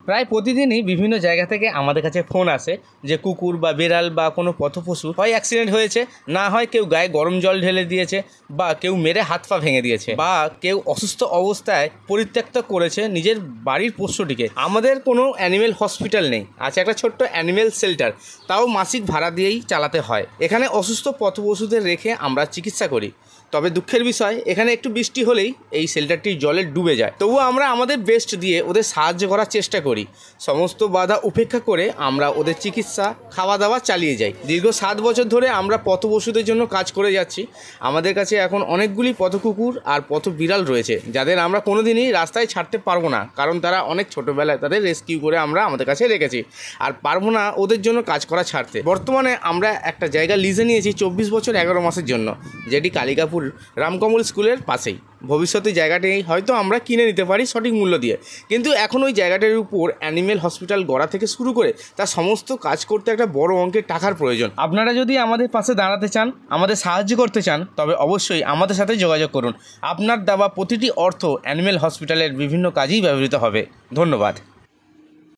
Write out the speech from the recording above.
প্রায় প্রতিদিনই বিভিন্ন জায়গা থেকে আমাদের কাছে ফোন আসে যে কুকুর বা বিড়াল বা কোনো পথপশু হয় অ্যাক্সিডেন্ট হয়েছে, না হয় কেউ গায়ে গরম জল ঢেলে দিয়েছে, বা কেউ মেরে হাত পা ভেঙে দিয়েছে, বা কেউ অসুস্থ অবস্থায় পরিত্যক্ত করেছে নিজের বাড়ির পোষ্যটিকে। আমাদের কোনো অ্যানিমেল হসপিটাল নেই, আছে একটা ছোট্ট অ্যানিমেল শেল্টার, তাও মাসিক ভাড়া দিয়েই চালাতে হয়। এখানে অসুস্থ পথপশুদের রেখে আমরা চিকিৎসা করি। তবে দুঃখের বিষয়, এখানে একটু বৃষ্টি হলেই এই শেল্টারটি জলে ডুবে যায়। তবুও আমরা আমাদের বেস্ট দিয়ে ওদের সাহায্য করার চেষ্টা করি। সমস্ত বাধা উপেক্ষা করে আমরা ওদের চিকিৎসা, খাওয়া দাওয়া চালিয়ে যাই। দীর্ঘ 7 বছর ধরে আমরা পথপশুদের জন্য কাজ করে যাচ্ছি। আমাদের কাছে এখন অনেকগুলি পথকুকুর আর পথ বিড়াল রয়েছে, যাদের আমরা কোনোদিনই রাস্তায় ছাড়তে পারবো না, কারণ তারা অনেক ছোটোবেলায় তাদের রেস্কিউ করে আমরা আমাদের কাছে রেখেছি, আর পারবো না ওদের জন্য কাজ করা ছাড়তে। বর্তমানে আমরা একটা জায়গা লিজে নিয়েছি 24 বছর 11 মাসের জন্য, যেটি কালিকাপুর রামকমল স্কুলের পাশেই। ভবিষ্যতে জায়গাটি হয়তো আমরা কিনে নিতে পারি সঠিক মূল্য দিয়ে, কিন্তু এখন ওই জায়গাটার উপর অ্যানিমেল হসপিটাল গড়া থেকে শুরু করে তার সমস্ত কাজ করতে একটা বড় অঙ্কের টাকার প্রয়োজন। আপনারা যদি আমাদের পাশে দাঁড়াতে চান, আমাদের সাহায্য করতে চান, তবে অবশ্যই আমাদের সাথে যোগাযোগ করুন। আপনার দেওয়া প্রতিটি অর্থ অ্যানিমেল হসপিটালের বিভিন্ন কাজেই ব্যবহৃত হবে। ধন্যবাদ।